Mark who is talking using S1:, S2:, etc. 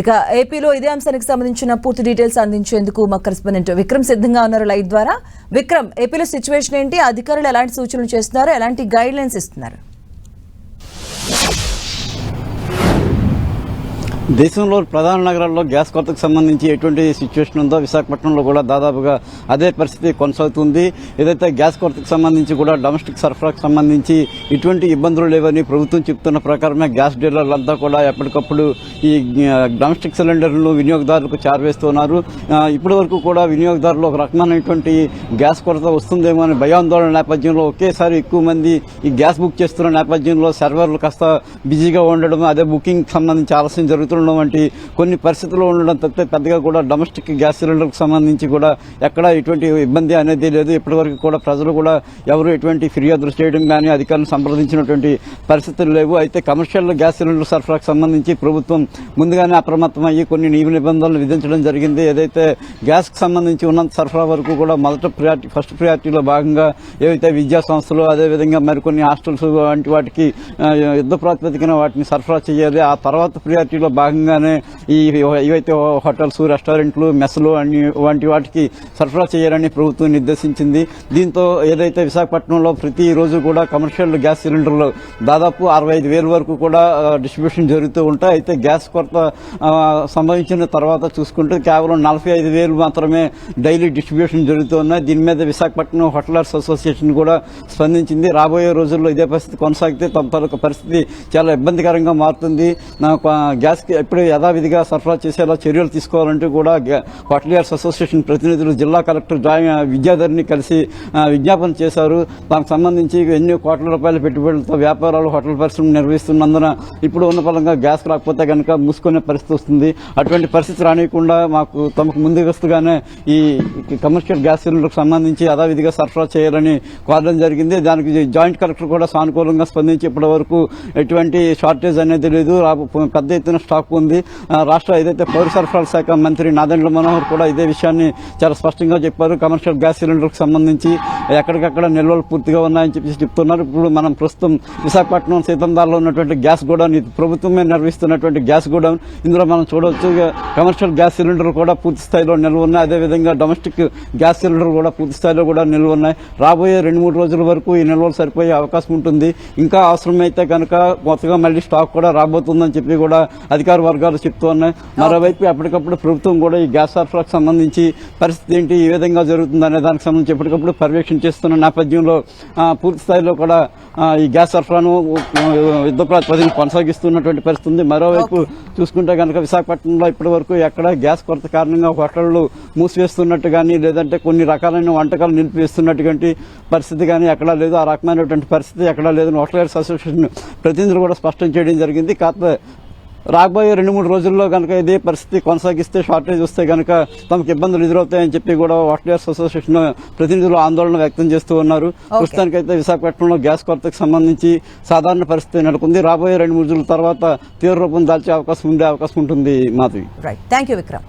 S1: ఇక ఏపీలో ఇదే అంశానికి సంబంధించిన పూర్తి డీటెయిల్స్ అందించేందుకు మా కరెస్పాండెంట్ విక్రమ్ సిద్ధంగా ఉన్నారు లైవ్ ద్వారా. విక్రమ్, ఏపీలో సిచ్యువేషన్ ఏంటి? అధికారులు ఎలాంటి సూచనలు చేస్తున్నారు, ఎలాంటి గైడ్ లైన్స్ ఇస్తున్నారు?
S2: దేశంలో ప్రధాన నగరాల్లో గ్యాస్ కొరతకు సంబంధించి ఎటువంటి సిచ్యువేషన్ ఉందో విశాఖపట్నంలో కూడా దాదాపుగా అదే పరిస్థితి కొనసాగుతుంది. ఏదైతే గ్యాస్ కొరతకు సంబంధించి కూడా డొమెస్టిక్ సరఫరాకు సంబంధించి ఇటువంటి ఇబ్బందులు లేవని ప్రభుత్వం చెప్తున్న ప్రకారమే గ్యాస్ డీలర్లంతా కూడా ఎప్పటికప్పుడు ఈ డొమెస్టిక్ సిలిండర్లను వినియోగదారులకు చేరవేస్తున్నారు. ఇప్పటి వరకు కూడా వినియోగదారులు ఒక రకమైనటువంటి గ్యాస్ కొరత వస్తుందేమో అని భయాందోళన నేపథ్యంలో ఒకేసారి ఎక్కువ మంది ఈ గ్యాస్ బుక్ చేస్తున్న నేపథ్యంలో సర్వర్లు కాస్త బిజీగా ఉండడం, అదే బుకింగ్ సంబంధించి ఆలస్యం జరుగుతుంది వంటి కొన్ని పరిస్థితుల్లో ఉండడం తప్పితే పెద్దగా కూడా డొమెస్టిక్ గ్యాస్ సిలిండర్కు సంబంధించి కూడా ఎక్కడ ఎటువంటి ఇబ్బంది అనేది లేదు. ఇప్పటివరకు కూడా ప్రజలు కూడా ఎవరు ఎటువంటి ఫిర్యాదులు చేయడం కానీ అధికారులను సంప్రదించినటువంటి పరిస్థితులు లేవు. అయితే కమర్షియల్ గ్యాస్ సిలిండర్ సరఫరాకు సంబంధించి ప్రభుత్వం ముందుగానే అప్రమత్తమయ్యి కొన్ని నియమ నిబంధనలు విధించడం జరిగింది. ఏదైతే గ్యాస్కి సంబంధించి ఉన్నంత సరఫరా వరకు కూడా ఫస్ట్ ప్రయారిటీలో భాగంగా ఏవైతే విద్యా సంస్థలు, అదేవిధంగా మరికొన్ని హాస్టల్స్ వంటి వాటికి యుద్ధ ప్రాతిపదికన వాటిని సరఫరా చేయాలి. ఆ తర్వాత ప్రయారిటీలో భాగంగానే ఏవైతే హోటల్స్, రెస్టారెంట్లు, మెస్లు వంటి వాటికి సరఫరా చేయాలని ప్రభుత్వం నిర్దేశించింది. దీంతో ఏదైతే విశాఖపట్నంలో ప్రతిరోజు కూడా కమర్షియల్ గ్యాస్ సిలిండర్లు దాదాపు 65,000 వరకు కూడా డిస్ట్రిబ్యూషన్ జరుగుతూ ఉంటాయి. అయితే గ్యాస్ కొరత సంభవించిన తర్వాత చూసుకుంటే కేవలం 45,000 మాత్రమే డైలీ డిస్ట్రిబ్యూషన్ జరుగుతూ ఉన్నాయి. దీని మీద విశాఖపట్నం హోటలర్స్ అసోసియేషన్ కూడా స్పందించింది. రాబోయే రోజుల్లో ఇదే పరిస్థితి కొనసాగితే తమ తాలూకు పరిస్థితి చాలా ఇబ్బందికరంగా మారుతుంది. గ్యాస్ ఎప్పుడు యథావిధిగా సరఫరా చేసేలా చర్యలు తీసుకోవాలంటూ కూడా హోటలియర్స్ అసోసియేషన్ ప్రతినిధులు జిల్లా కలెక్టర్ విద్యాధర్ని కలిసి విజ్ఞాపన చేశారు. దానికి సంబంధించి ఎన్నో కోట్ల రూపాయల పెట్టుబడులతో వ్యాపారాలు, హోటల్ పరిశ్రమలు నిర్వహిస్తున్నందున ఇప్పుడు ఉన్న పరంగా గ్యాస్ రాకపోతే కనుక మూసుకునే పరిస్థితి వస్తుంది. అటువంటి పరిస్థితి రానియకుండా తమకు ముందుగానే ఈ కమర్షియల్ గ్యాస్ సిలిండర్కు సంబంధించి యథావిధిగా సరఫరా చేయాలని కోరడం జరిగింది. దానికి జాయింట్ కలెక్టర్ కూడా సానుకూలంగా స్పందించి ఇప్పటి వరకు ఎటువంటి షార్టేజ్ అనేది లేదు, పెద్ద ఎత్తున స్టాక్ ఉంది. రాష్ట్ర ఏదైతే పౌర సరఫరాల శాఖ మంత్రి నాదెండ్ల మనోహర్ కూడా ఇదే విషయాన్ని చాలా స్పష్టంగా చెప్పారు. కమర్షియల్ గ్యాస్ సిలిండర్కు సంబంధించి ఎక్కడికక్కడ నిల్వలు పూర్తిగా ఉన్నాయని చెప్తున్నారు. ఇప్పుడు మనం ప్రస్తుతం విశాఖపట్నం సీతందాల్లో ఉన్నటువంటి గ్యాస్ గోడౌన్, ప్రభుత్వమే నిర్వహిస్తున్నటువంటి గ్యాస్ గోడౌన్, ఇందులో మనం చూడవచ్చు కమర్షియల్ గ్యాస్ సిలిండర్లు కూడా పూర్తి స్థాయిలో నిల్వ ఉన్నాయి. అదేవిధంగా డొమెస్టిక్ గ్యాస్ సిలిండర్ కూడా పూర్తి స్థాయిలో కూడా నిల్వ ఉన్నాయి. రాబోయే 2-3 రోజుల వరకు ఈ నిల్వలు సరిపోయే అవకాశం ఉంటుంది. ఇంకా అవసరమైతే కనుక కొత్తగా మళ్ళీ స్టాక్ కూడా రాబోతుందని చెప్పి కూడా అధికార వర్గాలు చెప్తూ ఉన్నాయి. మరోవైపు ఎప్పటికప్పుడు ప్రభుత్వం కూడా ఈ గ్యాస్ సరఫరాకు సంబంధించి పరిస్థితి ఏంటి, ఏ విధంగా జరుగుతుందనే దానికి సంబంధించి ఎప్పటికప్పుడు పర్యవేక్షణ చేస్తున్న నేపథ్యంలో పూర్తి స్థాయిలో కూడా ఈ గ్యాస్ సరఫరాను యుద్ధ ప్రాతిపదికన కొనసాగిస్తున్నటువంటి పరిస్థితి ఉంది. మరోవైపు చూసుకుంటే కనుక విశాఖపట్నంలో ఇప్పటి వరకు ఎక్కడ గ్యాస్ కొరత కారణంగా హోటళ్లు మూసివేస్తున్నట్టు కానీ, లేదంటే కొన్ని రకాలైన వంటకాలు నిలిపివేస్తున్నటువంటి పరిస్థితి కానీ ఎక్కడా లేదు. ఆ రకమైనటువంటి పరిస్థితి ఎక్కడా లేదని హోటలర్స్ అసోసియేషన్ ప్రతినిధులు కూడా స్పష్టం చేయడం జరిగింది. కాకపోతే రాబోయే 2-3 రోజుల్లో కనుక ఇదే పరిస్థితి కొనసాగిస్తే, షార్టేజ్ వస్తే కనుక తమకు ఇబ్బందులు ఎదురవుతాయని చెప్పి కూడా హోటలియర్స్ అసోసియేషన్ ప్రతినిధులు ఆందోళన వ్యక్తం చేస్తూ ఉన్నారు. ప్రస్తుతానికైతే విశాఖపట్నంలో గ్యాస్ కొరతకు సంబంధించి సాధారణ పరిస్థితి నెలకొంది. రాబోయే 2-3 రోజుల తర్వాత తీవ్ర రూపం దాల్చే అవకాశం ఉంటుంది. మాధవి.
S1: Thank you Vikram.